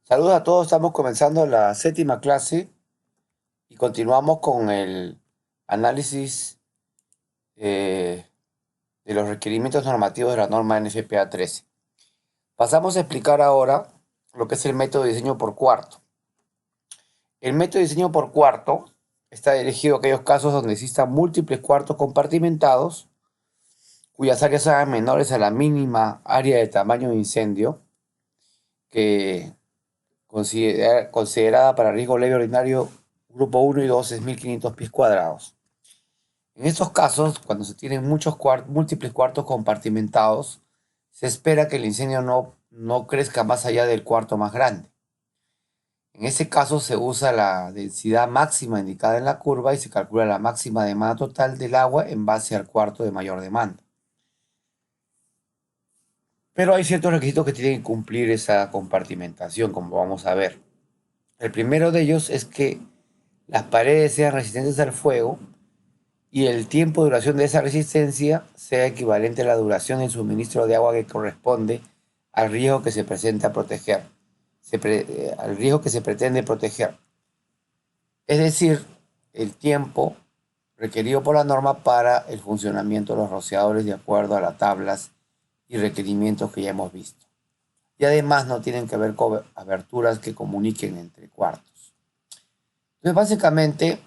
Saludos a todos, estamos comenzando la séptima clase y continuamos con el análisis eh, de los requerimientos normativos de la norma NFPA 13. Pasamos a explicar ahora lo que es el método de diseño por cuarto. El método de diseño por cuarto está dirigido a aquellos casos donde existan múltiples cuartos compartimentados cuyas áreas sean menores a la mínima área de tamaño de incendio que considerada para riesgo leve ordinario grupo 1 y 2 es 1500 pies cuadrados. En estos casos, cuando se tienen múltiples cuartos compartimentados, se espera que el incendio no crezca más allá del cuarto más grande. En ese caso se usa la densidad máxima indicada en la curva y se calcula la máxima demanda total del agua en base al cuarto de mayor demanda. Pero hay ciertos requisitos que tienen que cumplir esa compartimentación, como vamos a ver. El primero de ellos es que las paredes sean resistentes al fuego y el tiempo de duración de esa resistencia sea equivalente a la duración del suministro de agua que corresponde al riesgo que se presenta a proteger, al riesgo que se pretende proteger. Es decir, el tiempo requerido por la norma para el funcionamiento de los rociadores de acuerdo a las tablas y requerimientos que ya hemos visto. Y además no tienen que haber aberturas que comuniquen entre cuartos. Entonces, básicamente,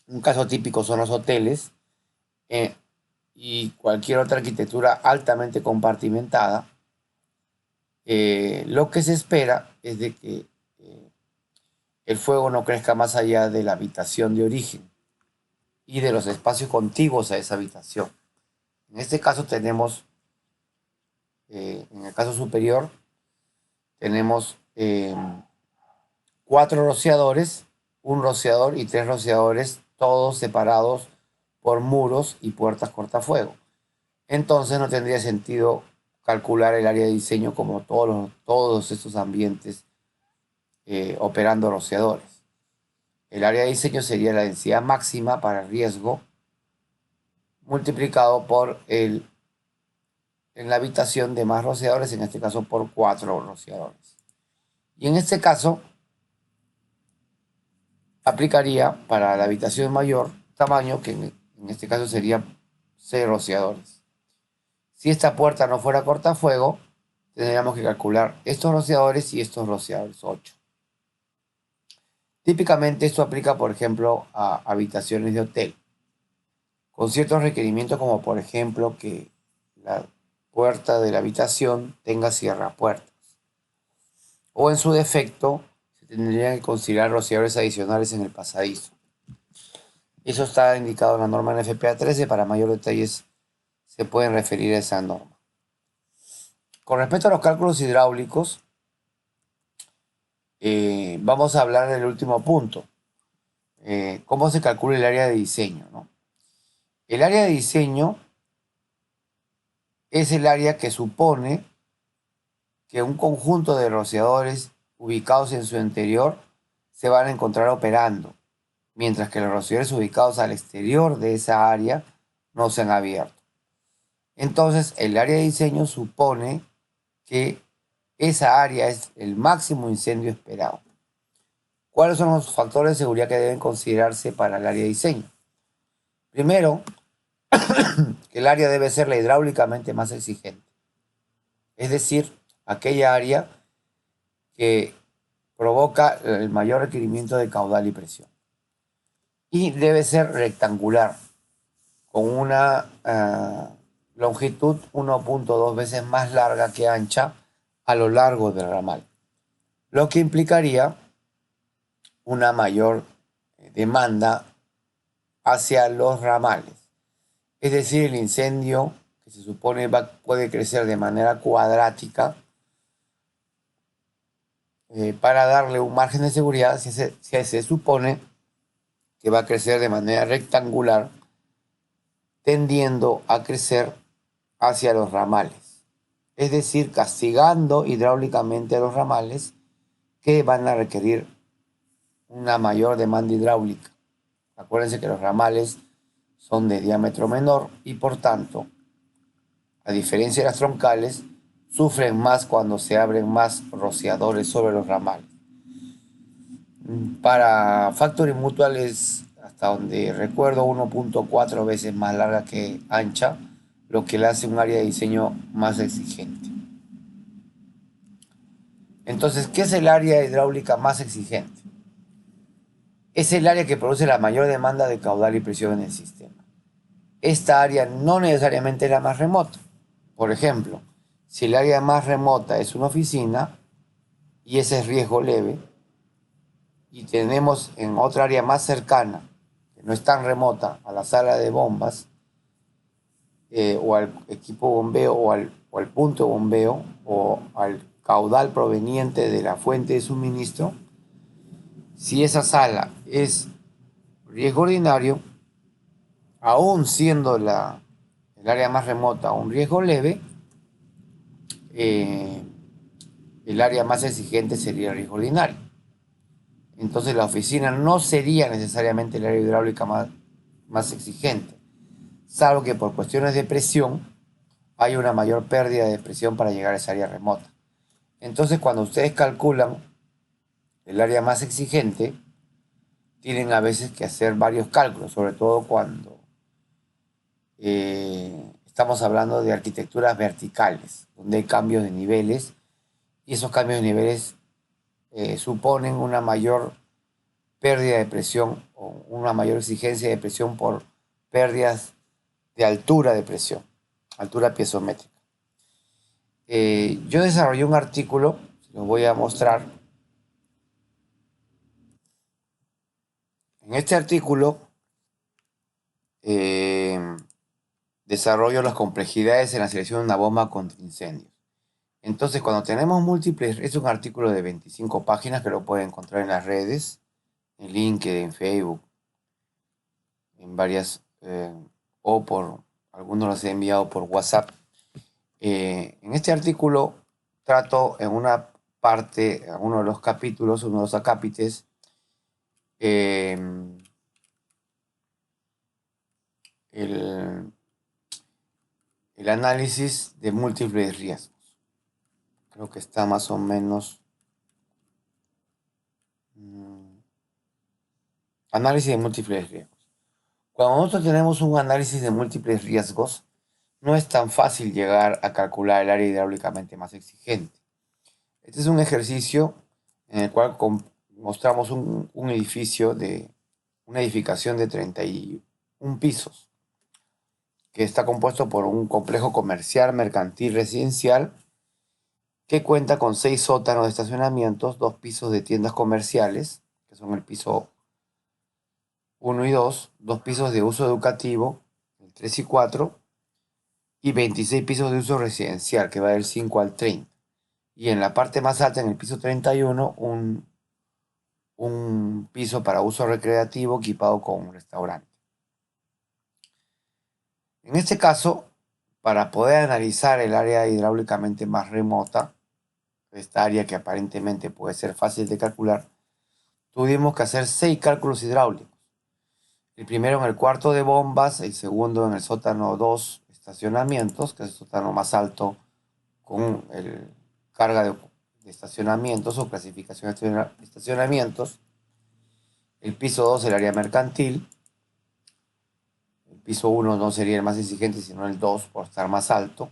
un caso típico son los hoteles eh, y cualquier otra arquitectura altamente compartimentada. Lo que se espera es de que el fuego no crezca más allá de la habitación de origen y de los espacios contiguos a esa habitación. En este caso tenemos, en el caso superior, tenemos 4 rociadores, un rociador y 3 rociadores, todos separados por muros y puertas cortafuego. Entonces no tendría sentido calcular el área de diseño como todos estos ambientes operando rociadores. El área de diseño sería la densidad máxima para el riesgo multiplicado por en la habitación de más rociadores, en este caso por 4 rociadores. Y en este caso aplicaría para la habitación mayor tamaño, que en este caso sería 6 rociadores. Si esta puerta no fuera cortafuego, tendríamos que calcular estos rociadores y estos rociadores, 8. Típicamente esto aplica, por ejemplo, a habitaciones de hotel, con ciertos requerimientos como, por ejemplo, que la puerta de la habitación tenga cierrapuertas. O en su defecto, se tendrían que considerar rociadores adicionales en el pasadizo. Eso está indicado en la norma NFPA 13. Para mayor detalles se pueden referir a esa norma. Con respecto a los cálculos hidráulicos, vamos a hablar del último punto. ¿Cómo se calcula el área de diseño, ¿no? El área de diseño es el área que supone que un conjunto de rociadores ubicados en su interior se van a encontrar operando, mientras que los rociadores ubicados al exterior de esa área no se han abierto. Entonces, el área de diseño supone que esa área es el máximo incendio esperado. ¿Cuáles son los factores de seguridad que deben considerarse para el área de diseño? Primero, que el área debe ser la hidráulicamente más exigente, es decir, aquella área que provoca el mayor requerimiento de caudal y presión. Y debe ser rectangular, con una longitud 1.2 veces más larga que ancha a lo largo del ramal, lo que implicaría una mayor demanda hacia los ramales. Es decir, el incendio que se supone puede crecer de manera cuadrática para darle un margen de seguridad. Si se supone que va a crecer de manera rectangular, tendiendo a crecer hacia los ramales, es decir, castigando hidráulicamente a los ramales que van a requerir una mayor demanda hidráulica. Acuérdense que los ramales son de diámetro menor y por tanto, a diferencia de las troncales, sufren más cuando se abren más rociadores sobre los ramales. Para Factory Mutual es, hasta donde recuerdo, 1.4 veces más larga que ancha, lo que le hace un área de diseño más exigente. Entonces, ¿qué es el área hidráulica más exigente? Es el área que produce la mayor demanda de caudal y presión en el sistema. Esta área no necesariamente es la más remota. Por ejemplo, si el área más remota es una oficina y ese es riesgo leve, y tenemos en otra área más cercana, que no es tan remota, a la sala de bombas, o al equipo bombeo, o al punto de bombeo, o al caudal proveniente de la fuente de suministro, si esa sala es riesgo ordinario, aún siendo el área más remota un riesgo leve, eh, el área más exigente sería el riesgo ordinario. Entonces la oficina no sería necesariamente el área hidráulica más exigente, salvo que por cuestiones de presión hay una mayor pérdida de presión para llegar a esa área remota. Entonces cuando ustedes calculan el área más exigente, tienen a veces que hacer varios cálculos, sobre todo cuando estamos hablando de arquitecturas verticales, donde hay cambios de niveles, y esos cambios de niveles suponen una mayor pérdida de presión o una mayor exigencia de presión por pérdidas de altura de presión, altura piezométrica. Yo desarrollé un artículo, lo voy a mostrar. En este artículo eh, desarrollo las complejidades en la selección de una bomba contra incendios. Entonces, cuando tenemos múltiples, es un artículo de 25 páginas que lo pueden encontrar en las redes, en LinkedIn, en Facebook, en varias, o por algunos los he enviado por WhatsApp. En este artículo trato en una parte, en uno de los capítulos, uno de los acápites, eh, el, el análisis de múltiples riesgos. Creo que está más o menos... análisis de múltiples riesgos. Cuando nosotros tenemos un análisis de múltiples riesgos, no es tan fácil llegar a calcular el área hidráulicamente más exigente. Este es un ejercicio en el cual mostramos un edificio una edificación de 31 pisos, que está compuesto por un complejo comercial, mercantil, residencial, que cuenta con 6 sótanos de estacionamientos, 2 pisos de tiendas comerciales, que son el piso 1 y 2, 2 pisos de uso educativo, el 3 y 4, y 26 pisos de uso residencial, que va del 5 al 30. Y en la parte más alta, en el piso 31, un piso para uso recreativo equipado con un restaurante. En este caso, para poder analizar el área hidráulicamente más remota, esta área que aparentemente puede ser fácil de calcular, tuvimos que hacer 6 cálculos hidráulicos. El primero en el cuarto de bombas, el segundo en el sótano 2 estacionamientos, que es el sótano más alto con el carga de estacionamientos o clasificación de estacionamientos. El piso 2, el área mercantil. El piso 1 no sería el más exigente, sino el 2 por estar más alto.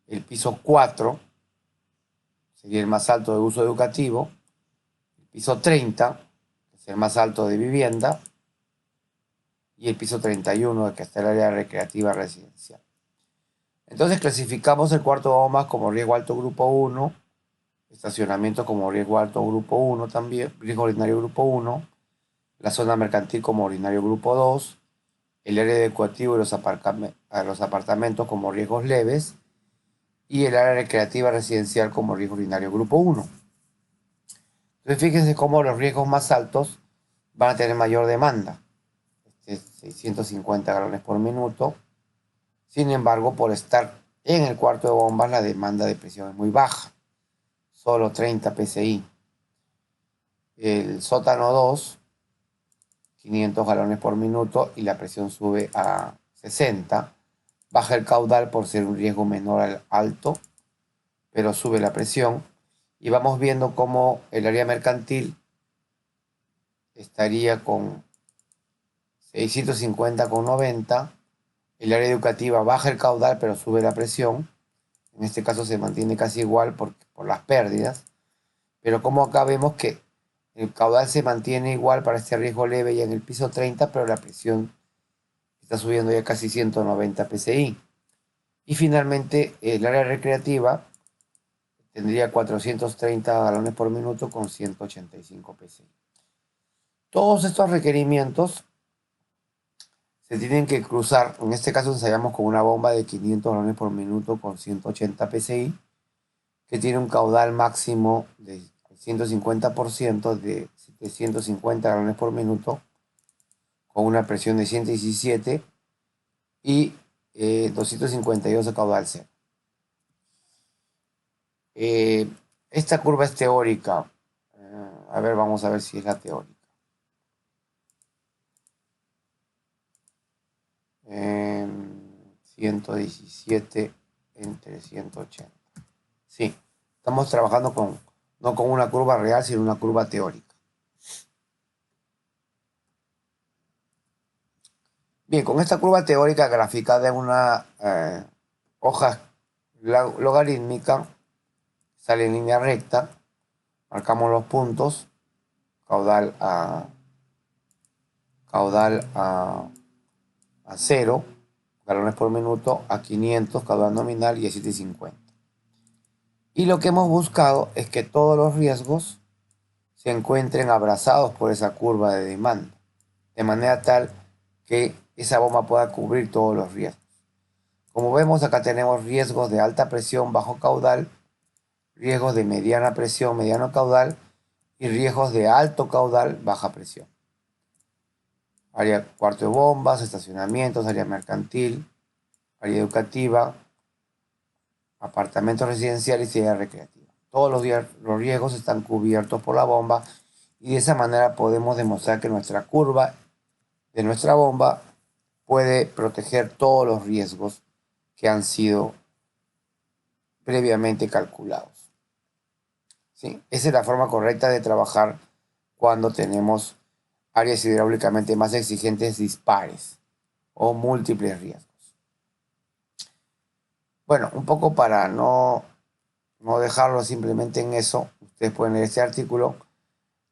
El piso 4 sería el más alto de uso educativo. El piso 30, que es el más alto de vivienda. Y el piso 31, que está el área recreativa residencial. Entonces clasificamos el cuarto de bombas como riesgo alto grupo 1, estacionamiento como riesgo alto grupo 1 también, riesgo ordinario grupo 1, la zona mercantil como ordinario grupo 2, el área educativa y los apartamentos como riesgos leves y el área recreativa residencial como riesgo ordinario grupo 1. Entonces fíjense cómo los riesgos más altos van a tener mayor demanda, 650 galones por minuto. Sin embargo, por estar en el cuarto de bombas, la demanda de presión es muy baja, solo 30 psi. El sótano 2, 500 galones por minuto y la presión sube a 60. Baja el caudal por ser un riesgo menor al alto pero sube la presión. Y vamos viendo cómo el área mercantil estaría con 650,90. El área educativa baja el caudal, pero sube la presión. En este caso se mantiene casi igual por las pérdidas. Pero como acá vemos que el caudal se mantiene igual para este riesgo leve ya en el piso 30, pero la presión está subiendo ya casi 190 PSI. Y finalmente el área recreativa tendría 430 galones por minuto con 185 PSI. Todos estos requerimientos se tienen que cruzar. En este caso ensayamos con una bomba de 500 galones por minuto con 180 PSI, que tiene un caudal máximo de 150% de 750 galones por minuto, con una presión de 117 y 252 de caudal cero. Esta curva es teórica. A ver, vamos a ver si es la teórica. 117 entre 180. Sí, estamos trabajando no con una curva real, sino una curva teórica. Bien, con esta curva teórica graficada en una hoja logarítmica, sale en línea recta, marcamos los puntos, caudal a 0, galones por minuto, a 500, caudal nominal, y a 750. Y lo que hemos buscado es que todos los riesgos se encuentren abrazados por esa curva de demanda, de manera tal que esa bomba pueda cubrir todos los riesgos. Como vemos, acá tenemos riesgos de alta presión, bajo caudal, riesgos de mediana presión, mediano caudal, y riesgos de alto caudal, baja presión. Área cuarto de bombas, estacionamientos, área mercantil, área educativa, apartamentos residenciales y área recreativa. Todos los riesgos están cubiertos por la bomba, y de esa manera podemos demostrar que nuestra curva de nuestra bomba puede proteger todos los riesgos que han sido previamente calculados. ¿Sí? Esa es la forma correcta de trabajar cuando tenemos áreas hidráulicamente más exigentes dispares o múltiples riesgos. Bueno, un poco para no dejarlo simplemente en eso, ustedes pueden leer este artículo.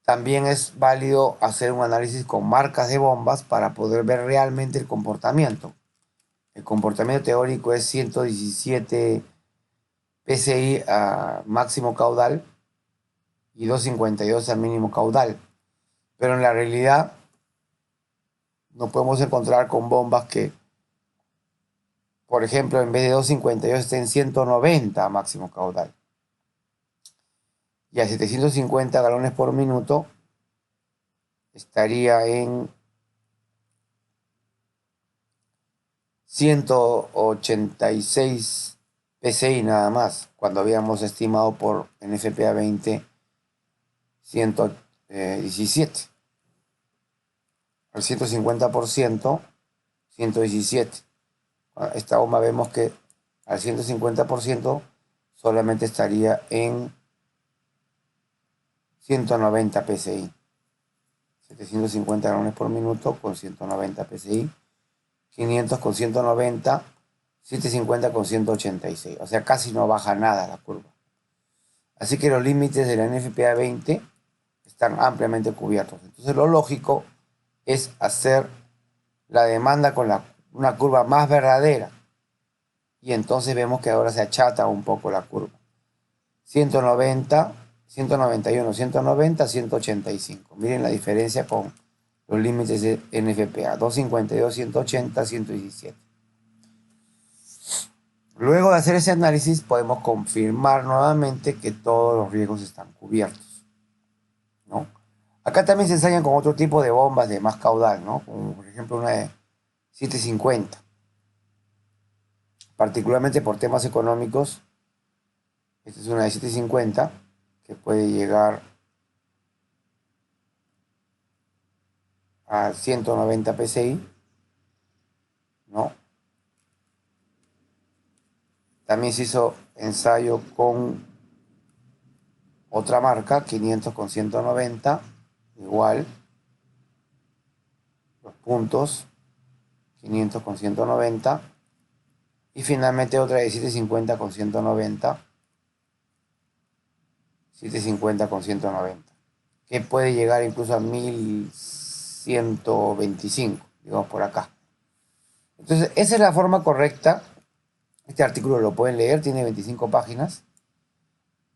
También es válido hacer un análisis con marcas de bombas para poder ver realmente el comportamiento. El comportamiento teórico es 117 PSI a máximo caudal y 252 al mínimo caudal. Pero en la realidad nos podemos encontrar con bombas que, por ejemplo, en vez de 252 estén 190 a máximo caudal. Y a 750 galones por minuto estaría en 186 PSI nada más, cuando habíamos estimado por NFPA 20 117. Al 150%, 117. Esta bomba vemos que al 150% solamente estaría en 190 PSI. 750 galones por minuto con 190 PSI. 500 con 190, 750 con 186. O sea, casi no baja nada la curva. Así que los límites de la NFPA 20 están ampliamente cubiertos. Entonces lo lógico es hacer la demanda con una curva más verdadera. Y entonces vemos que ahora se achata un poco la curva. 190, 191, 190, 185. Miren la diferencia con los límites de NFPA. 252, 180, 117. Luego de hacer ese análisis podemos confirmar nuevamente que todos los riesgos están cubiertos, ¿no? Acá también se ensayan con otro tipo de bombas de más caudal, ¿no? Como por ejemplo una de 750. Particularmente por temas económicos, esta es una de 750 que puede llegar a 190 PSI, ¿no? También se hizo ensayo con otra marca, 500 con 190, igual, los puntos, 500 con 190, y finalmente otra de 750 con 190, 750 con 190, que puede llegar incluso a 1125, digamos por acá. Entonces, esa es la forma correcta. Este artículo lo pueden leer, tiene 25 páginas.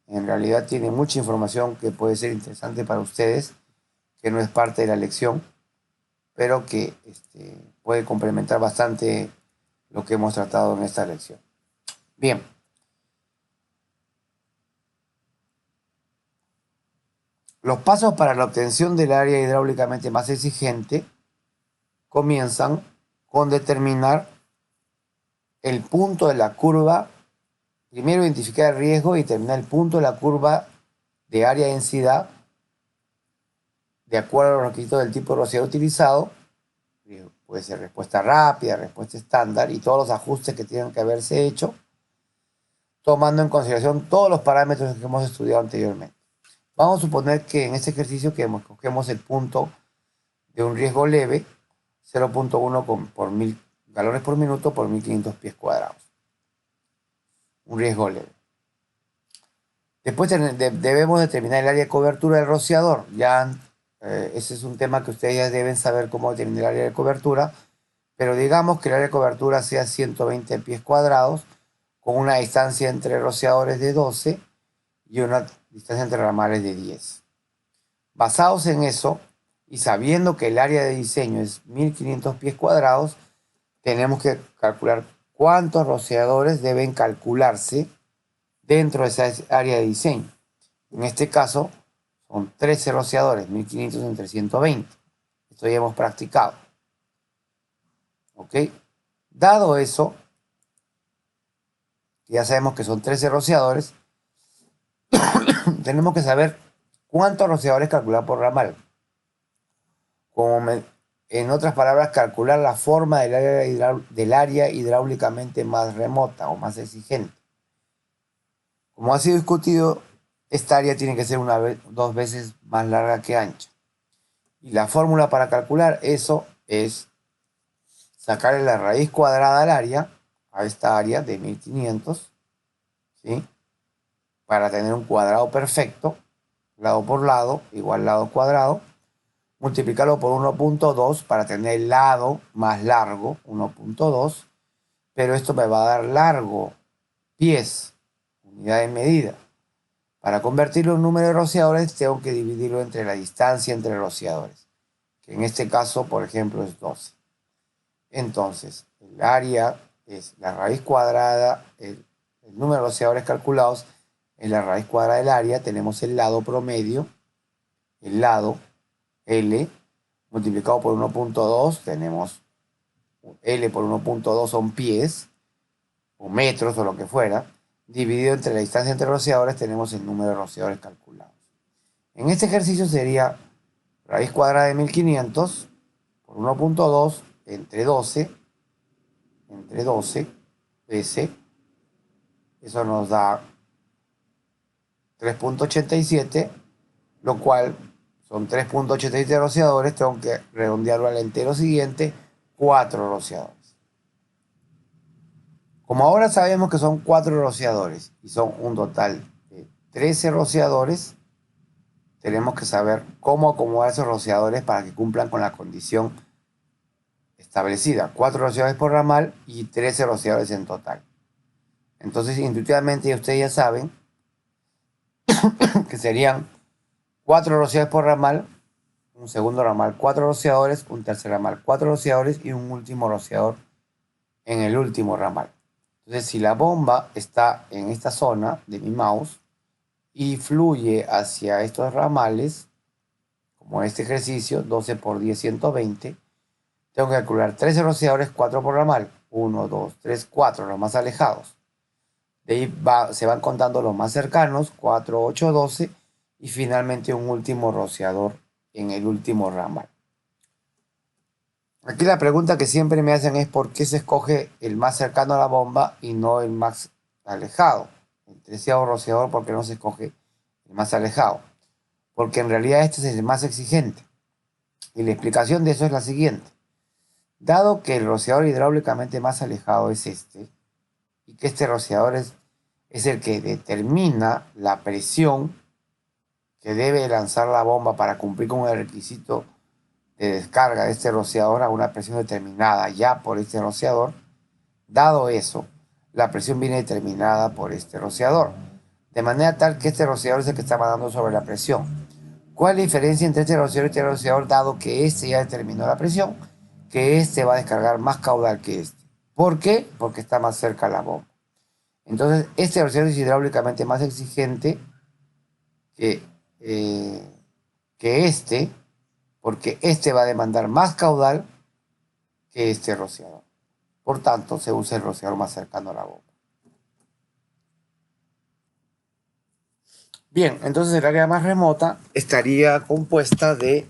En realidad tiene mucha información que puede ser interesante para ustedes, que no es parte de la lección, pero que puede complementar bastante lo que hemos tratado en esta lección. Bien. Los pasos para la obtención del área hidráulicamente más exigente comienzan con determinar el punto de la curva. Primero identificar el riesgo y determinar el punto de la curva de área densidad de acuerdo a los requisitos del tipo de rociado utilizado. Puede ser respuesta rápida, respuesta estándar y todos los ajustes que tienen que haberse hecho, tomando en consideración todos los parámetros que hemos estudiado anteriormente. Vamos a suponer que en este ejercicio que cogemos el punto de un riesgo leve, 0.1 por 1000 galones por minuto por 1500 pies cuadrados. Un riesgo leve. Después debemos determinar el área de cobertura del rociador. Ese es un tema que ustedes ya deben saber cómo determinar el área de cobertura, pero digamos que el área de cobertura sea 120 pies cuadrados, con una distancia entre rociadores de 12 y una distancia entre ramales de 10. Basados en eso, y sabiendo que el área de diseño es 1500 pies cuadrados, tenemos que calcular cuántos rociadores deben calcularse dentro de esa área de diseño. En este caso, son 13 rociadores, 1500 entre 120. Esto ya hemos practicado. ¿Ok? Dado eso, ya sabemos que son 13 rociadores, tenemos que saber cuántos rociadores calcular por ramal. En otras palabras, calcular la forma del área hidráulicamente más remota o más exigente. Como ha sido discutido, esta área tiene que ser 2 veces más larga que ancha. Y la fórmula para calcular eso es sacarle la raíz cuadrada al área, a esta área de 1500, ¿sí? Para tener un cuadrado perfecto, lado por lado, igual lado cuadrado, multiplicarlo por 1.2 para tener el lado más largo, 1.2, pero esto me va a dar largo, pies, unidad de medida. Para convertirlo en número de rociadores, tengo que dividirlo entre la distancia entre rociadores, que en este caso, por ejemplo, es 12. Entonces, el área es la raíz cuadrada, el número de rociadores calculados es la raíz cuadrada del área, tenemos el lado promedio, el lado L, multiplicado por 1.2, tenemos L por 1.2 son pies, o metros, o lo que fuera, dividido entre la distancia entre rociadores, tenemos el número de rociadores calculados. En este ejercicio sería raíz cuadrada de 1500 por 1.2 entre 12, S, eso nos da 3.87, lo cual son 3.87 rociadores, tengo que redondearlo al entero siguiente, 4 rociadores. Como ahora sabemos que son 4 rociadores y son un total de 13 rociadores, tenemos que saber cómo acomodar esos rociadores para que cumplan con la condición establecida. 4 rociadores por ramal y 13 rociadores en total. Entonces, intuitivamente, ustedes ya saben que serían 4 rociadores por ramal, un segundo ramal 4 rociadores, un tercer ramal 4 rociadores y un último rociador en el último ramal. Entonces, si la bomba está en esta zona de mi mouse y fluye hacia estos ramales, como este ejercicio, 12 por 10, 120, tengo que calcular 13 rociadores, 4 por ramal, 1, 2, 3, 4, los más alejados. De ahí se van contando los más cercanos, 4, 8, 12, y finalmente un último rociador en el último ramal. Aquí la pregunta que siempre me hacen es por qué se escoge el más cercano a la bomba y no el más alejado. el 13º rociador, ¿por qué no se escoge el más alejado? Porque en realidad este es el más exigente. Y la explicación de eso es la siguiente. Dado que el rociador hidráulicamente más alejado es este, y que este rociador es el que determina la presión que debe lanzar la bomba para cumplir con el requisito de descarga de este rociador a una presión determinada ya por este rociador, dado eso, la presión viene determinada por este rociador, de manera tal que este rociador es el que está mandando sobre la presión. ¿Cuál es la diferencia entre este rociador y este rociador, dado que este ya determinó la presión? Que este va a descargar más caudal que este. ¿Por qué? Porque está más cerca a la bomba. Entonces, este rociador es hidráulicamente más exigente que, eh, que este, porque este va a demandar más caudal que este rociador. Por tanto, se usa el rociador más cercano a la bomba. Bien, entonces el área más remota estaría compuesta de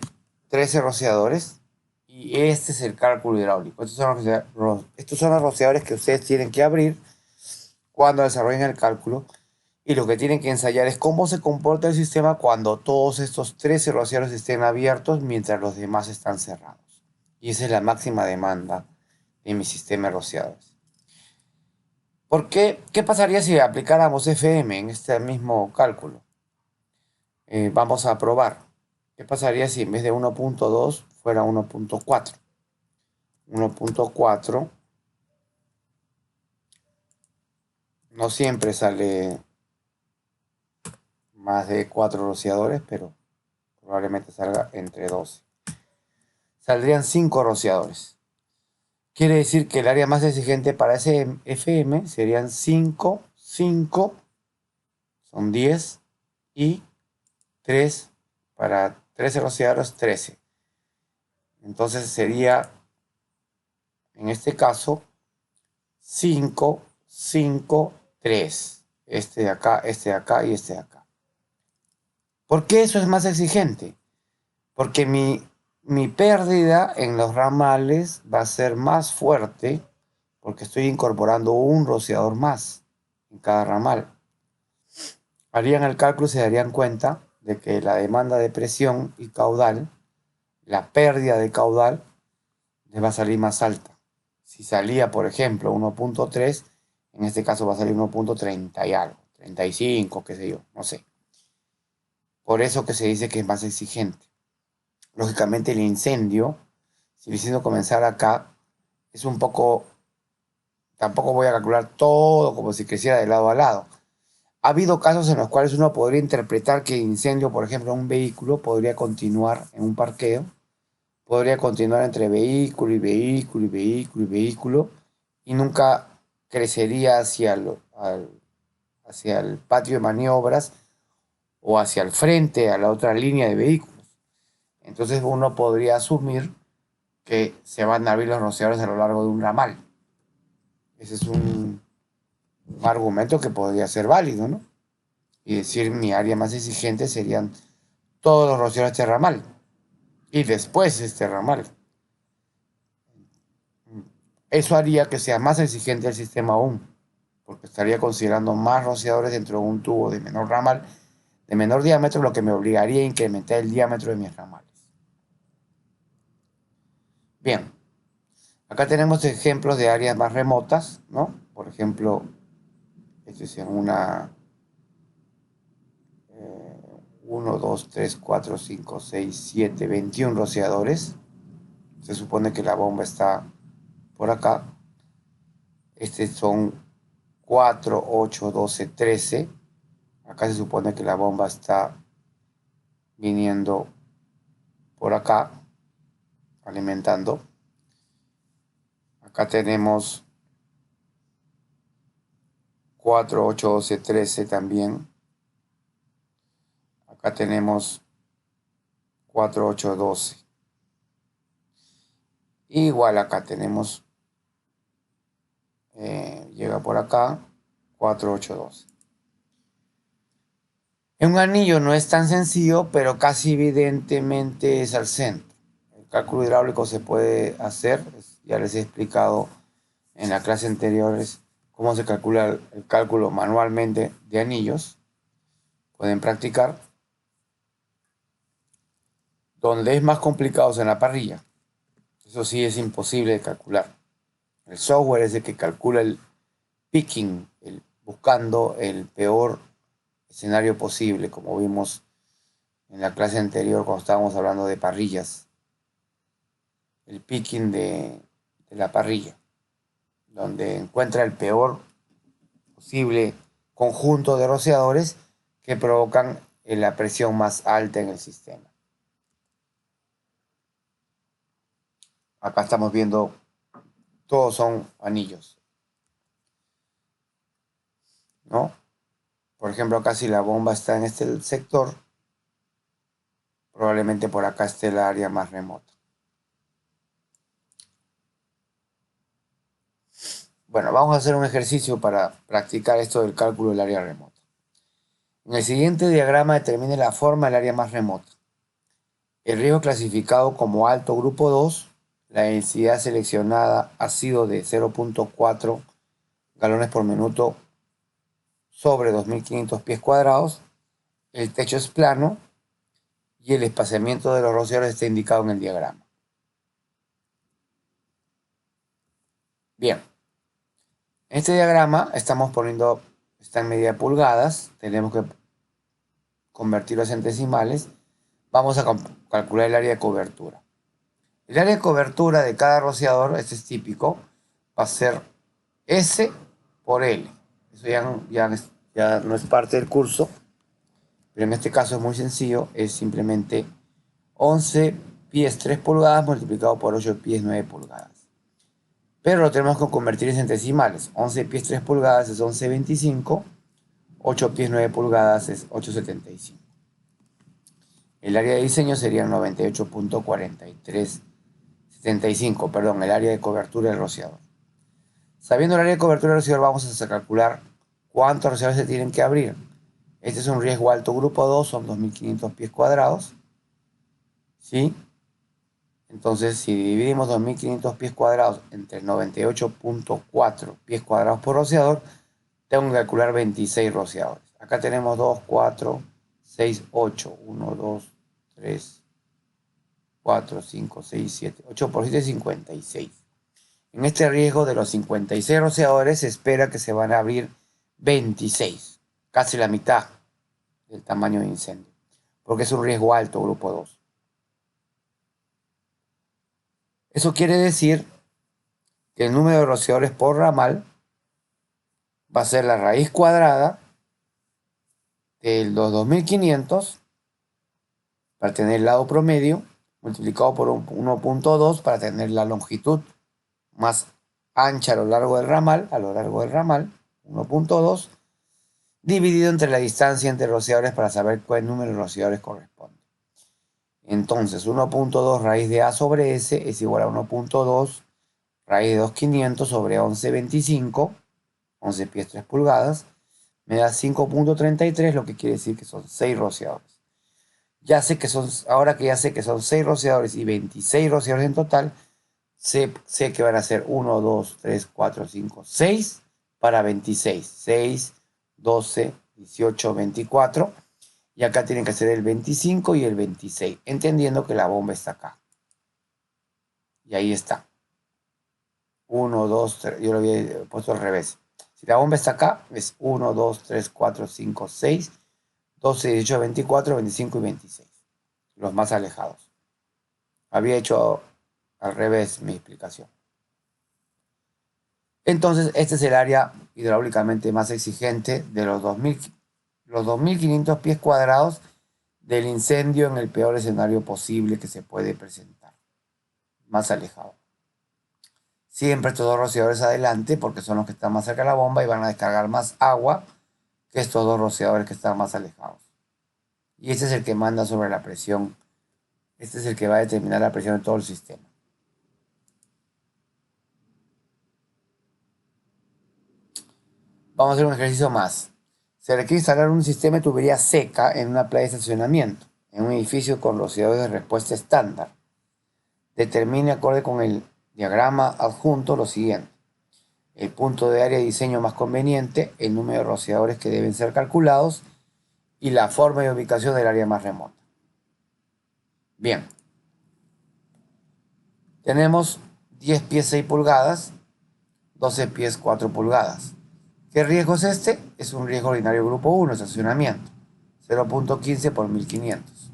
13 rociadores y este es el cálculo hidráulico. Estos son los rociadores que ustedes tienen que abrir cuando desarrollen el cálculo y lo que tienen que ensayar es cómo se comporta el sistema cuando todos estos 13 rociadores estén abiertos mientras los demás están cerrados. Y esa es la máxima demanda de mi sistema de rociadores. ¿Por qué? ¿Qué pasaría si aplicáramos FM en este mismo cálculo? Vamos a probar. ¿Qué pasaría si en vez de 1.2 fuera 1.4? 1.4 no siempre sale más de 4 rociadores, pero probablemente salga entre 12. Saldrían 5 rociadores. Quiere decir que el área más exigente para ese FM serían 5, son 10, y 3 para 13 rociadores, 13. Entonces sería, en este caso, 5, 5, 3. Este de acá y este de acá. ¿Por qué eso es más exigente? Porque mi pérdida en los ramales va a ser más fuerte porque estoy incorporando un rociador más en cada ramal. Harían el cálculo y se darían cuenta de que la demanda de presión y caudal, la pérdida de caudal, les va a salir más alta. Si salía, por ejemplo, 1.3, en este caso va a salir 1.30 y algo, 35, qué sé yo, no sé. Por eso que se dice que es más exigente. Lógicamente el incendio, si el incendio comenzara acá, es un poco, tampoco voy a calcular todo como si creciera de lado a lado. Ha habido casos en los cuales uno podría interpretar que el incendio, por ejemplo, en un vehículo podría continuar en un parqueo, podría continuar entre vehículo y vehículo y vehículo y vehículo y nunca crecería hacia el patio de maniobras o hacia el frente, a la otra línea de vehículos. Entonces uno podría asumir que se van a abrir los rociadores a lo largo de un ramal. Ese es un argumento que podría ser válido, ¿no? Y decir mi área más exigente serían todos los rociadores de este ramal y después este ramal. Eso haría que sea más exigente el sistema aún, porque estaría considerando más rociadores dentro de un tubo de menor ramal, de menor diámetro, lo que me obligaría a incrementar el diámetro de mis ramales. Bien, acá tenemos ejemplos de áreas más remotas, ¿no? Por ejemplo, este es en una 1, 2, 3, 4, 5, 6, 7, 21 rociadores. Se supone que la bomba está por acá. Estos son 4, 8, 12, 13. Acá se supone que la bomba está viniendo por acá, alimentando. Acá tenemos 4, 8, 12, 13 también. Acá tenemos 4, 8, 12. Igual acá tenemos, llega por acá, 4, 8, 12. En un anillo no es tan sencillo, pero casi evidentemente es al centro. El cálculo hidráulico se puede hacer, ya les he explicado en la clase anteriores cómo se calcula el cálculo manualmente de anillos. Pueden practicar. Donde es más complicado es en la parrilla. Eso sí es imposible de calcular. El software es el que calcula el picking, buscando el peor escenario posible, como vimos en la clase anterior cuando estábamos hablando de parrillas. El picking de la parrilla, donde encuentra el peor posible conjunto de rociadores que provocan la presión más alta en el sistema. Acá estamos viendo, todos son anillos, ¿no? Por ejemplo, acá si la bomba está en este sector, probablemente por acá esté el área más remota. Bueno, vamos a hacer un ejercicio para practicar esto del cálculo del área remota. En el siguiente diagrama determine la forma del área más remota. El riesgo clasificado como alto grupo 2, la densidad seleccionada ha sido de 0.4 galones por minuto sobre 2.500 pies cuadrados, el techo es plano y el espaciamiento de los rociadores está indicado en el diagrama. Bien, en este diagrama estamos poniendo, está en medida de pulgadas, tenemos que convertirlo a centesimales. Vamos a calcular el área de cobertura. El área de cobertura de cada rociador, este es típico, va a ser S por L. Eso ya no es parte del curso, pero en este caso es muy sencillo, es simplemente 11 pies 3 pulgadas multiplicado por 8 pies 9 pulgadas. Pero lo tenemos que convertir en centesimales. 11 pies 3 pulgadas es 11.25, 8 pies 9 pulgadas es 8.75. El área de diseño sería 98.4375, perdón, el área de cobertura del rociador. Sabiendo el área de cobertura del rociador, vamos a calcular cuántos rociadores se tienen que abrir. Este es un riesgo alto grupo 2, son 2.500 pies cuadrados. ¿Sí? Entonces, si dividimos 2.500 pies cuadrados entre 98.4 pies cuadrados por rociador, tengo que calcular 26 rociadores. Acá tenemos 2, 4, 6, 8. 1, 2, 3, 4, 5, 6, 7. 8 por 7, 56. En este riesgo de los 56 rociadores se espera que se van a abrir 26, casi la mitad del tamaño de incendio, porque es un riesgo alto, grupo 2. Eso quiere decir que el número de rociadores por ramal va a ser la raíz cuadrada de los 2.500 para tener el lado promedio, multiplicado por 1.2 para tener la longitud más ancha a lo largo del ramal, 1.2, dividido entre la distancia entre rociadores para saber cuál número de rociadores corresponde. Entonces, 1.2 raíz de A sobre S es igual a 1.2 raíz de 2.500 sobre 11.25, 11 pies 3 pulgadas, me da 5.33, lo que quiere decir que son 6 rociadores. Ahora que ya sé que son 6 rociadores y 26 rociadores en total, sé que van a ser 1, 2, 3, 4, 5, 6 para 26. 6, 12, 18, 24. Y acá tienen que ser el 25 y el 26, entendiendo que la bomba está acá. Y ahí está. 1, 2, 3, yo lo había puesto al revés. Si la bomba está acá, es 1, 2, 3, 4, 5, 6, 12, 18, 24, 25 y 26. Los más alejados. Había hecho al revés mi explicación. Entonces, este es el área hidráulicamente más exigente de los 2.500 pies cuadrados del incendio en el peor escenario posible que se puede presentar. Más alejado. Siempre estos dos rociadores adelante porque son los que están más cerca de la bomba y van a descargar más agua que estos dos rociadores que están más alejados. Y este es el que manda sobre la presión. Este es el que va a determinar la presión de todo el sistema. Vamos a hacer un ejercicio más. Se requiere instalar un sistema de tubería seca en una playa de estacionamiento, en un edificio con rociadores de respuesta estándar. Determine, acorde con el diagrama adjunto, lo siguiente. el punto de área de diseño más conveniente, el número de rociadores que deben ser calculados y la forma de ubicación del área más remota. Bien, tenemos 10 pies 6 pulgadas, 12 pies 4 pulgadas. ¿Qué riesgo es este? Es un riesgo ordinario grupo 1, estacionamiento, 0.15 por 1500.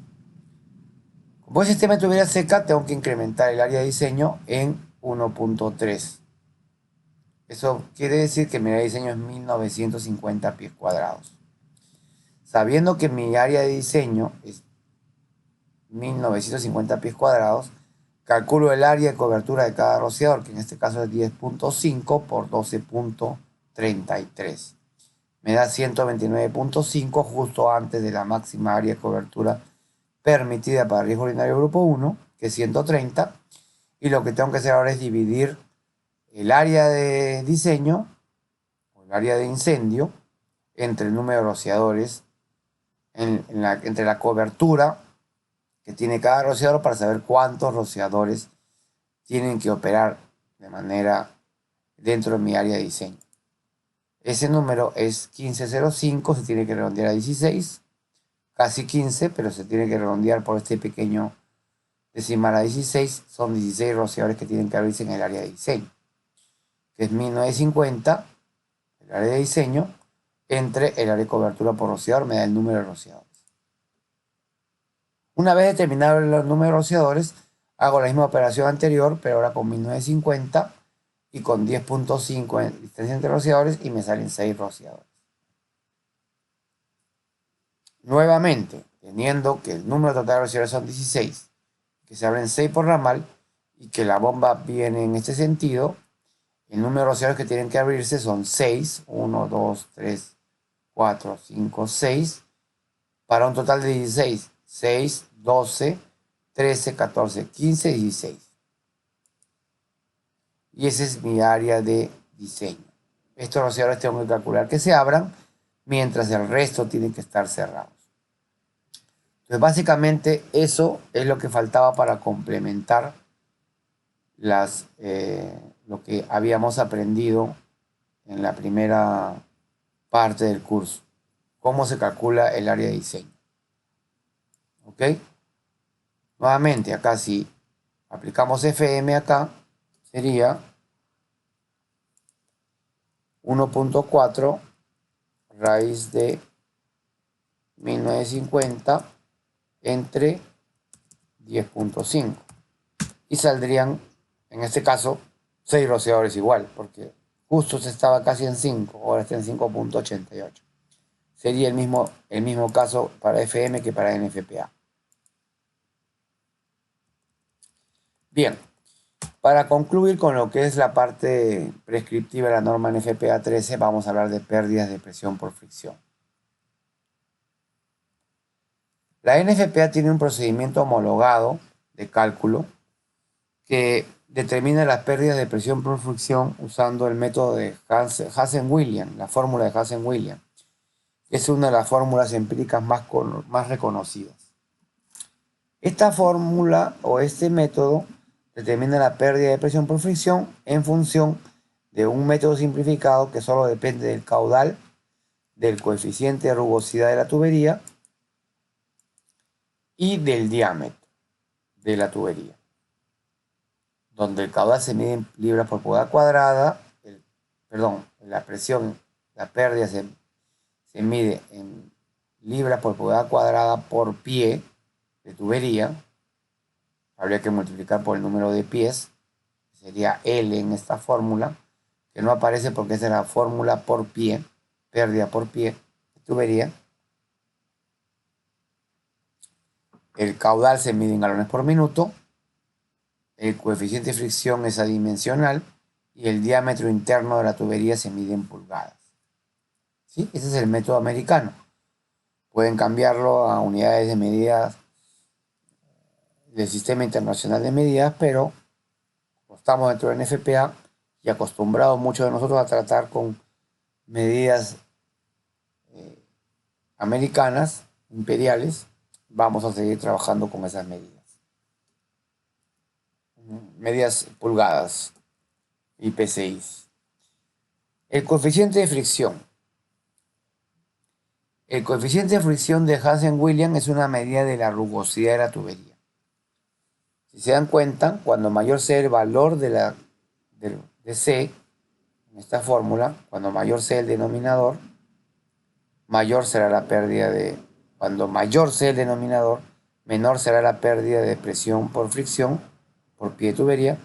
Como el sistema de tubería seca, tengo que incrementar el área de diseño en 1.3. Eso quiere decir que mi área de diseño es 1950 pies cuadrados. Sabiendo que mi área de diseño es 1950 pies cuadrados, calculo el área de cobertura de cada rociador, que en este caso es 10.5 por 12.33. Me da 129.5 justo antes de la máxima área de cobertura permitida para riesgo ordinario grupo 1, que es 130. Y lo que tengo que hacer ahora es dividir el área de diseño, o el área de incendio, entre el número de rociadores, entre la cobertura que tiene cada rociador para saber cuántos rociadores tienen que operar de manera dentro de mi área de diseño. Ese número es 1505, se tiene que redondear a 16, casi 15, pero se tiene que redondear por este pequeño decimal a 16. Son 16 rociadores que tienen que abrirse en el área de diseño, que es 1950, el área de diseño, entre el área de cobertura por rociador, me da el número de rociadores. Una vez determinado el número de rociadores, hago la misma operación anterior, pero ahora con 1950 y con 10.5 en distancia entre rociadores y me salen 6 rociadores. Nuevamente, teniendo que el número total de rociadores son 16, que se abren 6 por ramal y que la bomba viene en este sentido, el número de rociadores que tienen que abrirse son 6, 1, 2, 3, 4, 5, 6, para un total de 16, 6, 12, 13, 14, 15, 16. Y esa es mi área de diseño. Estos rociadores tengo que calcular que se abran, mientras el resto tienen que estar cerrados. Entonces, básicamente, eso es lo que faltaba para complementar lo que habíamos aprendido en la primera parte del curso. Cómo se calcula el área de diseño. ¿Ok? Nuevamente, acá si aplicamos FM acá, sería 1.4 raíz de 1950 entre 10.5. Y saldrían, en este caso, 6 rociadores igual, porque justo se estaba casi en 5, ahora está en 5.88. Sería el mismo caso para FM que para NFPA. Bien, para concluir con lo que es la parte prescriptiva de la norma NFPA 13, vamos a hablar de pérdidas de presión por fricción. La NFPA tiene un procedimiento homologado de cálculo que determina las pérdidas de presión por fricción usando el método de Hazen-Williams, la fórmula de Hazen-Williams. Es una de las fórmulas empíricas más reconocidas. Esta fórmula o este método determina la pérdida de presión por fricción en función de un método simplificado que solo depende del caudal, del coeficiente de rugosidad de la tubería y del diámetro de la tubería, donde el caudal se mide en libras por pulgada cuadrada, la presión, la pérdida se mide en libras por pulgada cuadrada por pie de tubería. Habría que multiplicar por el número de pies, sería L en esta fórmula, que no aparece porque esa es la fórmula por pie, pérdida por pie de tubería. El caudal se mide en galones por minuto, el coeficiente de fricción es adimensional y el diámetro interno de la tubería se mide en pulgadas. ¿Sí? Ese es el método americano. Pueden cambiarlo a unidades de medidas del Sistema Internacional de Medidas, pero estamos dentro de NFPA y acostumbrados muchos de nosotros a tratar con medidas americanas, imperiales, vamos a seguir trabajando con esas medidas. Medidas pulgadas y PCIs. El coeficiente de fricción. El coeficiente de fricción de Hansen-Williams es una medida de la rugosidad de la tubería. Si se dan cuenta, cuando mayor sea el valor de C, en esta fórmula, cuando mayor sea el denominador, mayor será la pérdida de... Cuando mayor sea el denominador, menor será la pérdida de presión por fricción por pie de tubería,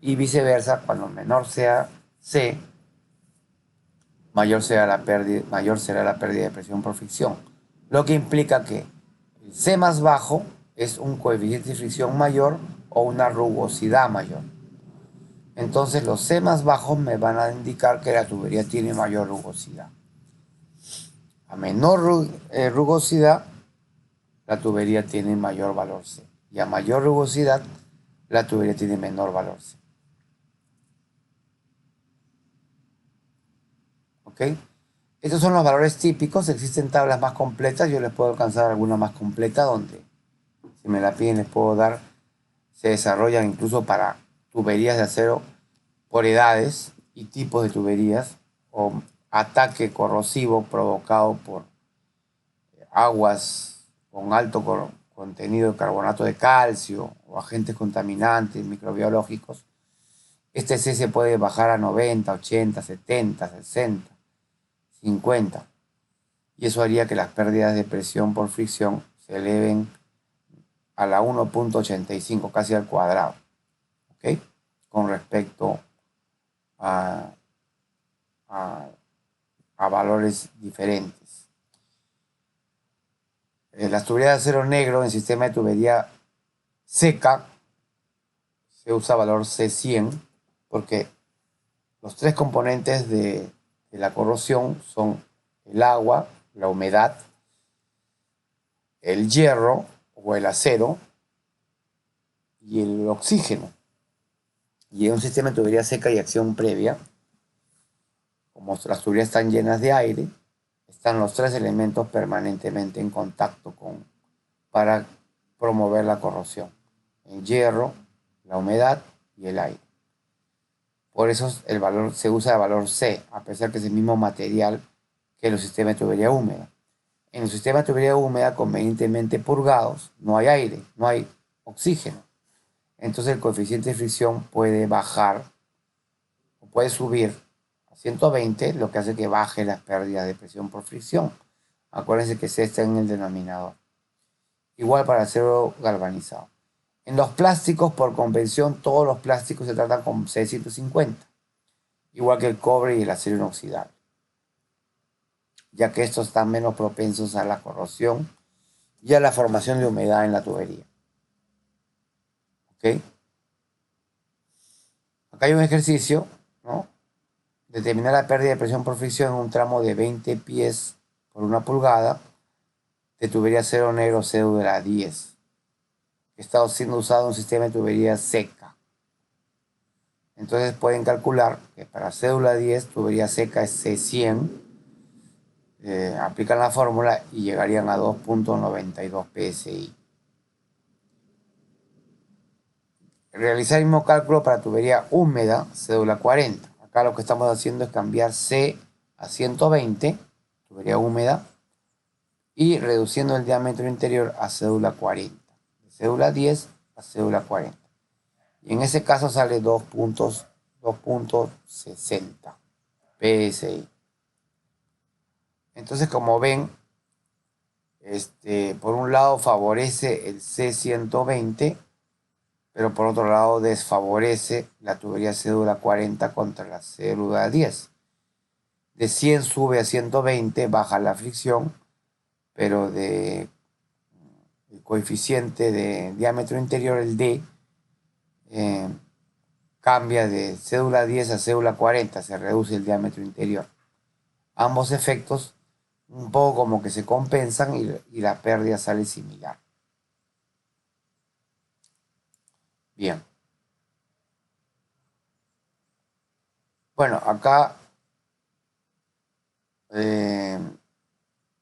y viceversa, cuando menor sea C, mayor será la pérdida de presión por fricción. Lo que implica que el C más bajo es un coeficiente de fricción mayor o una rugosidad mayor. Entonces los C más bajos me van a indicar que la tubería tiene mayor rugosidad. A menor rugosidad, la tubería tiene mayor valor C. Y a mayor rugosidad, la tubería tiene menor valor C. ¿Ok? Estos son los valores típicos. Existen tablas más completas. Yo les puedo alcanzar alguna más completa donde, si me la piden, les puedo dar. Se desarrollan incluso para tuberías de acero por edades y tipos de tuberías o ataque corrosivo provocado por aguas con alto contenido de carbonato de calcio o agentes contaminantes microbiológicos. Este C se puede bajar a 90, 80, 70, 60, 50. Y eso haría que las pérdidas de presión por fricción se eleven a la 1.85, casi al cuadrado. ¿Ok? Con respecto a, a valores diferentes. Las tuberías de acero negro en sistema de tubería seca se usa valor C100 porque los tres componentes de la corrosión son el agua, la humedad, el hierro o el acero y el oxígeno. Y en un sistema de tubería seca y acción previa, como las tuberías están llenas de aire, están los tres elementos permanentemente en contacto para promover la corrosión: el hierro, la humedad y el aire. Por eso se usa el valor C, a pesar que es el mismo material que los sistemas de tubería húmeda. En los sistemas de tubería húmeda convenientemente purgados no hay aire, no hay oxígeno. Entonces el coeficiente de fricción puede bajar o puede subir a 120, lo que hace que baje las pérdidas de presión por fricción. Acuérdense que C está en el denominador. Igual para acero galvanizado. En los plásticos, por convención, todos los plásticos se tratan con C150, igual que el cobre y el acero inoxidable, ya que estos están menos propensos a la corrosión y a la formación de humedad en la tubería. ¿Ok? Acá hay un ejercicio, ¿no? Determinar la pérdida de presión por fricción en un tramo de 20 pies por 1 pulgada de tubería acero negro cédula 10, que está siendo usado en un sistema de tubería seca. Entonces pueden calcular que para cédula 10, tubería seca es C100, aplican la fórmula y llegarían a 2.92 PSI. Realizar el mismo cálculo para tubería húmeda, cédula 40. Acá lo que estamos haciendo es cambiar C a 120, tubería húmeda, y reduciendo el diámetro interior a cédula 40. De cédula 10 a cédula 40. Y en ese caso sale 2.60 PSI. Entonces, como ven, por un lado favorece el C120, pero por otro lado desfavorece la tubería cédula 40 contra la cédula 10. De 100 sube a 120, baja la fricción, pero el coeficiente de diámetro interior, el D, cambia de cédula 10 a cédula 40, se reduce el diámetro interior. Ambos efectos un poco como que se compensan y la pérdida sale similar. Bien. Bueno, acá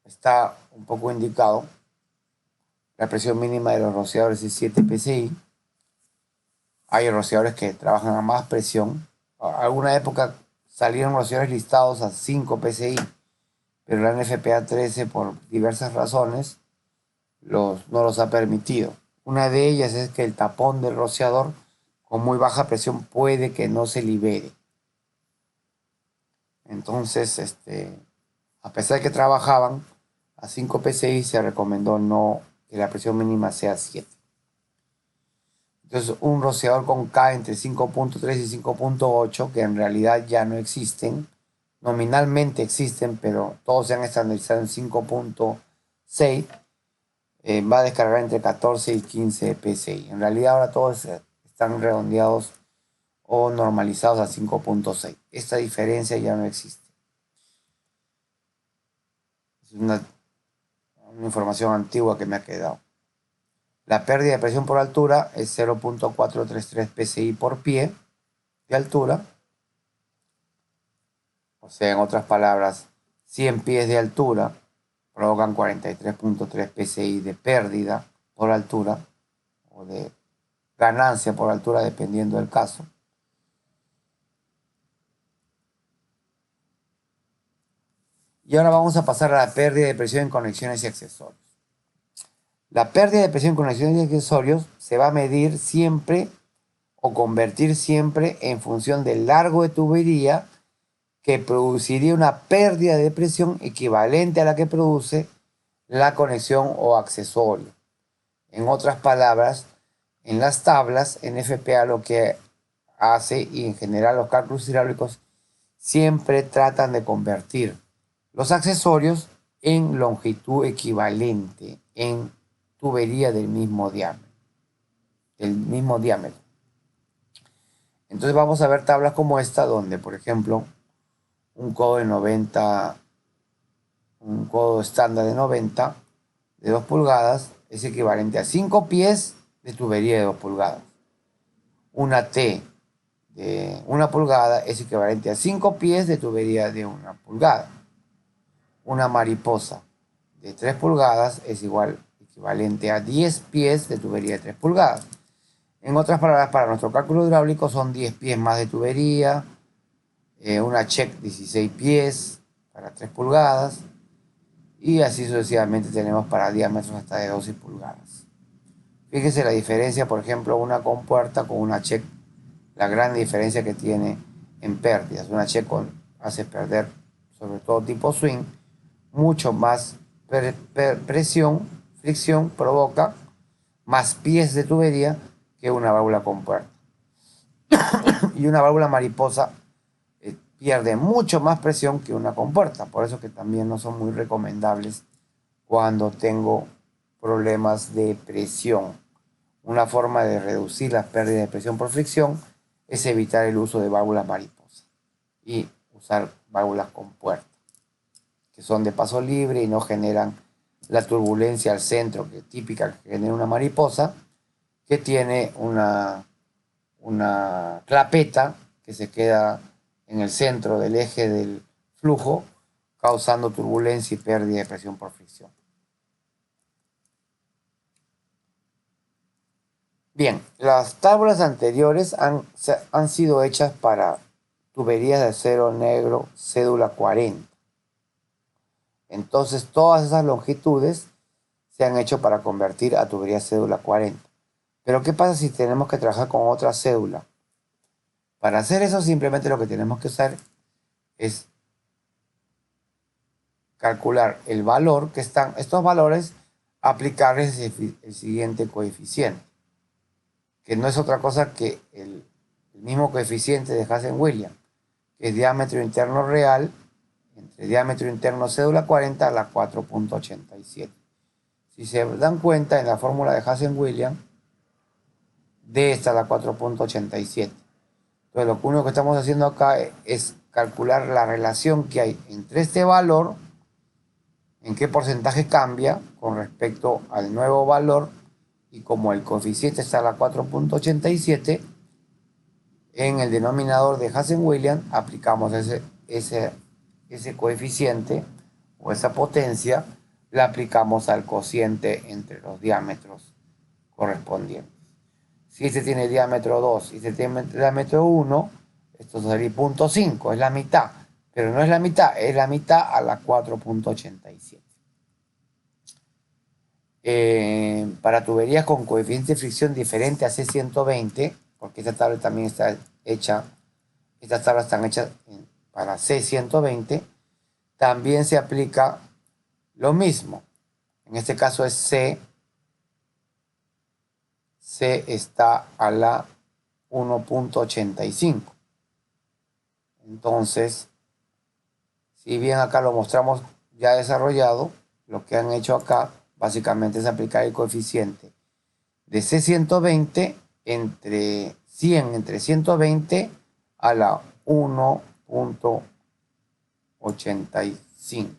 está un poco indicado. La presión mínima de los rociadores es 7 PSI. Hay rociadores que trabajan a más presión. Alguna época salieron rociadores listados a 5 PSI, pero la NFPA 13 por diversas razones no los ha permitido. Una de ellas es que el tapón del rociador con muy baja presión puede que no se libere. Entonces, a pesar de que trabajaban a 5 PSI, se recomendó no que la presión mínima sea 7. Entonces, un rociador con K entre 5.3 y 5.8, que en realidad ya no existen, nominalmente existen, pero todos se han estandarizado en 5.6, va a descargar entre 14 y 15 PSI. En realidad ahora todos están redondeados o normalizados a 5.6. Esta diferencia ya no existe. Es una información antigua que me ha quedado. La pérdida de presión por altura es 0.433 PSI por pie de altura. O sea, en otras palabras, 100 pies de altura provocan 43.3 PSI de pérdida por altura o de ganancia por altura, dependiendo del caso. Y ahora vamos a pasar a la pérdida de presión en conexiones y accesorios. La pérdida de presión en conexiones y accesorios se va a medir siempre o convertir siempre en función del largo de tubería, que produciría una pérdida de presión equivalente a la que produce la conexión o accesorio. En otras palabras, en las tablas, NFPA lo que hace, y en general los cálculos hidráulicos, siempre tratan de convertir los accesorios en longitud equivalente, en tubería del mismo diámetro. Entonces vamos a ver tablas como esta, donde, por ejemplo, un codo estándar de 90 de 2 pulgadas es equivalente a 5 pies de tubería de 2 pulgadas. Una T de 1 pulgada es equivalente a 5 pies de tubería de 1 pulgada. Una mariposa de 3 pulgadas es equivalente a 10 pies de tubería de 3 pulgadas. En otras palabras, para nuestro cálculo hidráulico son 10 pies más de tubería, una check 16 pies para 3 pulgadas, y así sucesivamente tenemos para diámetros hasta de 12 pulgadas. Fíjese la diferencia, por ejemplo, una compuerta con una check, la gran diferencia que tiene en pérdidas. Una check hace perder, sobre todo tipo swing, mucho más presión, fricción, provoca más pies de tubería que una válvula compuerta. Y una válvula mariposa pierde mucho más presión que una compuerta. Por eso que también no son muy recomendables cuando tengo problemas de presión. Una forma de reducir las pérdidas de presión por fricción es evitar el uso de válvulas mariposa y usar válvulas compuertas, que son de paso libre y no generan la turbulencia al centro que típica que genera una mariposa, que tiene una clapeta que se queda en el centro del eje del flujo, causando turbulencia y pérdida de presión por fricción. Bien, las tablas anteriores han sido hechas para tuberías de acero negro cédula 40. Entonces todas esas longitudes se han hecho para convertir a tubería cédula 40. Pero ¿qué pasa si tenemos que trabajar con otra cédula? Para hacer eso simplemente lo que tenemos que hacer es calcular el valor que están, estos valores, aplicarles el siguiente coeficiente, que no es otra cosa que el mismo coeficiente de Hazen-Williams, que es diámetro interno real entre diámetro interno cédula 40 a la 4.87. Si se dan cuenta, en la fórmula de Hazen-Williams, D está a la 4.87. Entonces lo único que estamos haciendo acá es calcular la relación que hay entre este valor, en qué porcentaje cambia con respecto al nuevo valor, y como el coeficiente está a la 4.87, en el denominador de Hazen-Williams aplicamos ese coeficiente o esa potencia, la aplicamos al cociente entre los diámetros correspondientes. Si este tiene diámetro 2 y este tiene diámetro 1, Esto sería 0.5, es la mitad. Pero no es la mitad, es la mitad a la 4.87. Para tuberías con coeficiente de fricción diferente a C120, porque esta tabla también está hecha, estas tablas están hechas para C120, también se aplica lo mismo. En este caso es C está a la 1.85. Entonces, si bien acá lo mostramos ya desarrollado, lo que han hecho acá básicamente es aplicar el coeficiente de C120 entre 100, entre 120 a la 1.85.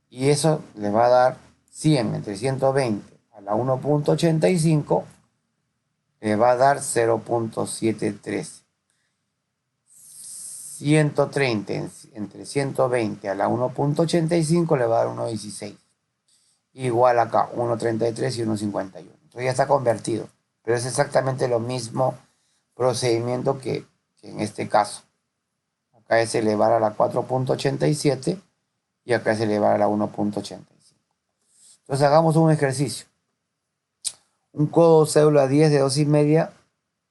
Y eso le va a dar 100 entre 120 a la 1.85, le va a dar 0.713. 130 entre 120 a la 1.85 le va a dar 1.16. Igual acá, 1.33 y 1.51. Entonces ya está convertido. Pero es exactamente lo mismo procedimiento que en este caso. Acá es elevar a la 4.87 y acá es elevar a la 1.85. Entonces hagamos un ejercicio. Un codo cédula 10 de 2,5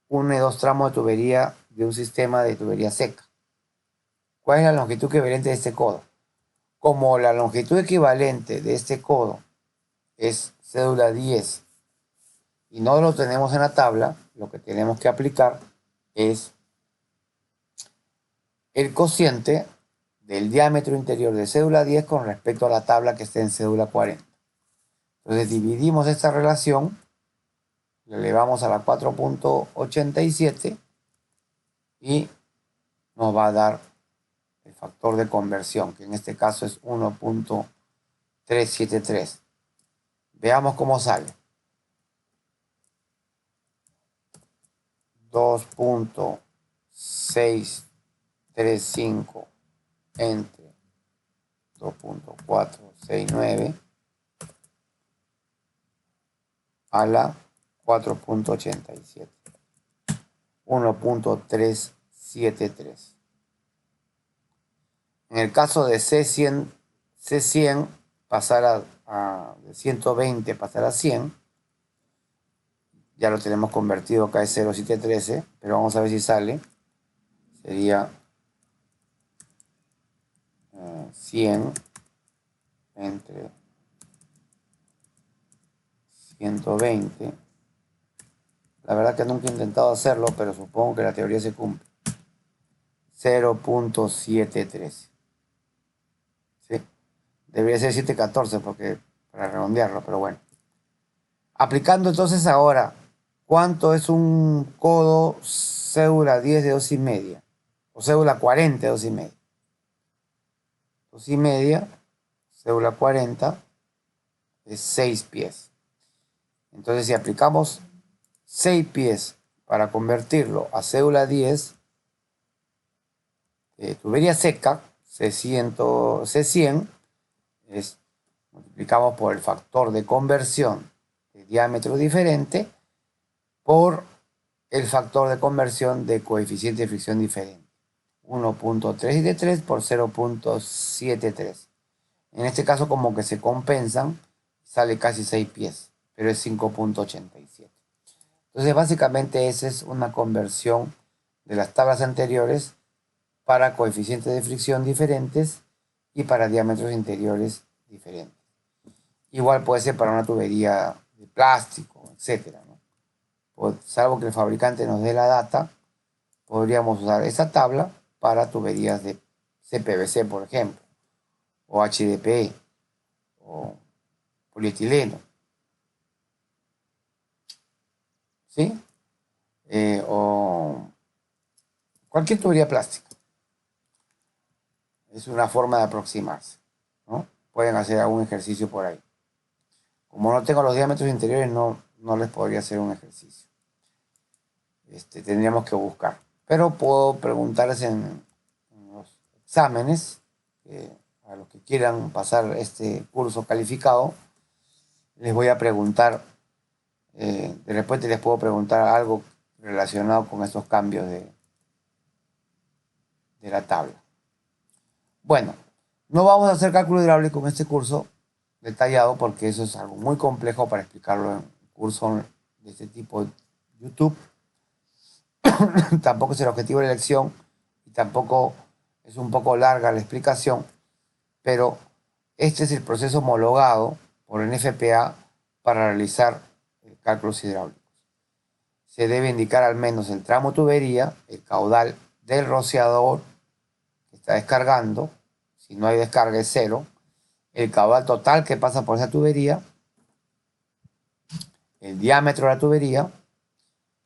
une dos tramos de tubería de un sistema de tubería seca. ¿Cuál es la longitud equivalente de este codo? Como la longitud equivalente de este codo es cédula 10 y no lo tenemos en la tabla, lo que tenemos que aplicar es el cociente del diámetro interior de cédula 10 con respecto a la tabla que está en cédula 40. Entonces dividimos esta relación, le elevamos a la 4.87 y nos va a dar el factor de conversión, que en este caso es 1.373. Veamos cómo sale. 2.635 entre 2.469 a la 4.87. 1.373. En el caso de C100 pasar de 120 pasar a 100, ya lo tenemos convertido, acá es 0.713, pero vamos a ver si sale. Sería 100 entre 120. La verdad que nunca he intentado hacerlo, pero supongo que la teoría se cumple. 0.713. ¿Sí? Debería ser 714 porque, para redondearlo, pero bueno. Aplicando entonces ahora, ¿cuánto es un codo cédula 10 de 2,5? O cédula 40 de 2,5. 2,5, cédula 40 es 6 pies. Entonces, si aplicamos 6 pies para convertirlo a cédula 10, tubería seca, C100, multiplicamos por el factor de conversión de diámetro diferente por el factor de conversión de coeficiente de fricción diferente. 1.373 por 0.73. En este caso como que se compensan, sale casi 6 pies, pero es 5.87. Entonces básicamente esa es una conversión de las tablas anteriores para coeficientes de fricción diferentes y para diámetros interiores diferentes. Igual puede ser para una tubería de plástico, etc. ¿no? Salvo que el fabricante nos dé la data, podríamos usar esta tabla para tuberías de CPVC, por ejemplo, o HDPE, o polietileno, ¿sí? O cualquier tubería plástica. Es una forma de aproximarse, ¿no? Pueden hacer algún ejercicio por ahí. Como no tengo los diámetros interiores, no les podría hacer un ejercicio. Tendríamos que buscar. Pero puedo preguntarles en los exámenes, a los que quieran pasar este curso calificado, les voy a preguntar, de repente les puedo preguntar algo relacionado con estos cambios de la tabla. Bueno, no vamos a hacer cálculo hidráulico en este curso detallado porque eso es algo muy complejo para explicarlo en un curso de este tipo de YouTube. Tampoco es el objetivo de la lección y tampoco es un poco larga la explicación, pero este es el proceso homologado por NFPA para realizar cálculos hidráulicos. Se debe indicar al menos el tramo tubería, el caudal del rociador que está descargando, si no hay descarga es cero, el caudal total que pasa por esa tubería, el diámetro de la tubería,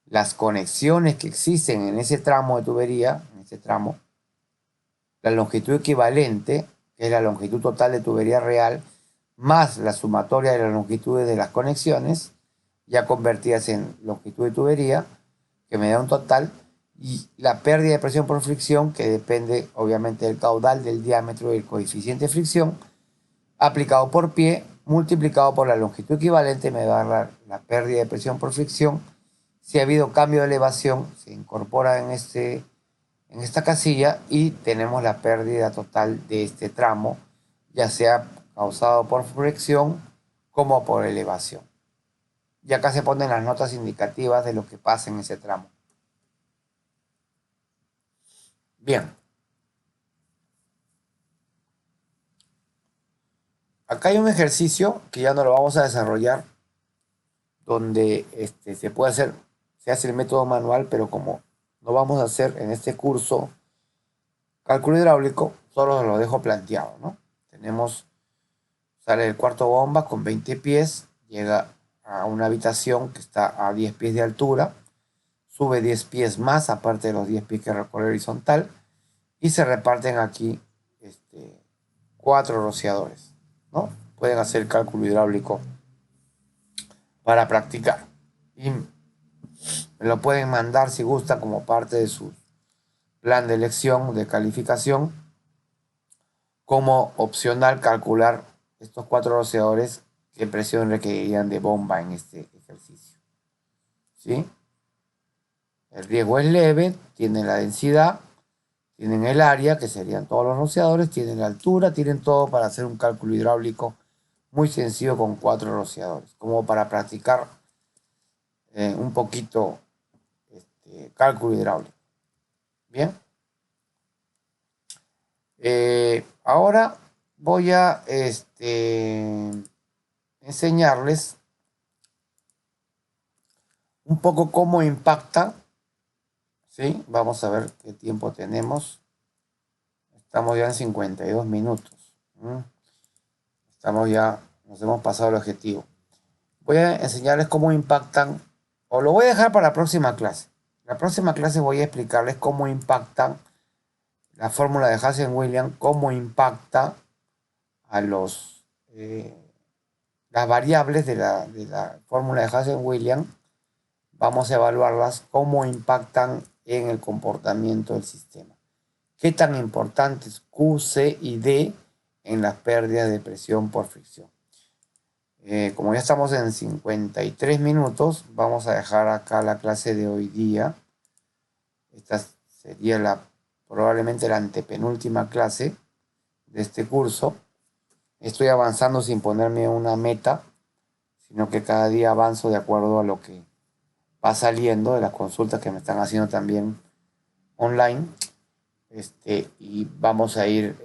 las conexiones que existen en ese tramo de tubería, la longitud equivalente, que es la longitud total de tubería real, más la sumatoria de las longitudes de las conexiones, ya convertidas en longitud de tubería, que me da un total, y la pérdida de presión por fricción, que depende obviamente del caudal, del diámetro y el coeficiente de fricción, aplicado por pie, multiplicado por la longitud equivalente, me va a dar la pérdida de presión por fricción. Si ha habido cambio de elevación, se incorpora en esta casilla y tenemos la pérdida total de este tramo, ya sea causado por fricción como por elevación. Y acá se ponen las notas indicativas de lo que pasa en ese tramo. Bien. Acá hay un ejercicio que ya no lo vamos a desarrollar, donde se puede hacer, se hace el método manual, pero como no vamos a hacer en este curso cálculo hidráulico, solo lo dejo planteado, ¿no? Sale el cuarto bomba con 20 pies, llega a una habitación que está a 10 pies de altura, sube 10 pies más, aparte de los 10 pies que recorre horizontal, y se reparten aquí 4 rociadores, ¿no? Pueden hacer el cálculo hidráulico para practicar. Y me lo pueden mandar si gusta como parte de su plan de elección de calificación, como opcional calcular estos 4 rociadores qué presión requerirían de bomba en este ejercicio. ¿Sí? El riesgo es leve, tienen la densidad, tienen el área, que serían todos los rociadores, tienen la altura, tienen todo para hacer un cálculo hidráulico muy sencillo con 4 rociadores, como para practicar un poquito cálculo hidráulico. Bien. Ahora voy a enseñarles un poco cómo impacta. ¿Sí? Vamos a ver qué tiempo tenemos. Estamos ya en 52 minutos. Nos hemos pasado el objetivo. Voy a enseñarles cómo impactan, o lo voy a dejar para la próxima clase. La próxima clase voy a explicarles cómo impactan la fórmula de Hazen-Williams, cómo impacta a las variables de la fórmula de Hazen-Williams. Vamos a evaluarlas, cómo impactan en el comportamiento del sistema. ¿Qué tan importantes Q, C y D en las pérdidas de presión por fricción? Como ya estamos en 53 minutos, vamos a dejar acá la clase de hoy día. Esta sería probablemente la antepenúltima clase de este curso. Estoy avanzando sin ponerme una meta, sino que cada día avanzo de acuerdo a lo que va saliendo de las consultas que me están haciendo también online. Y vamos a ir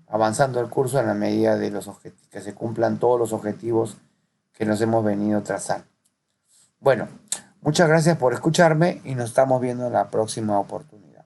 avanzando el curso en la medida de que se cumplan todos los objetivos que nos hemos venido trazando. Bueno, muchas gracias por escucharme y nos estamos viendo en la próxima oportunidad.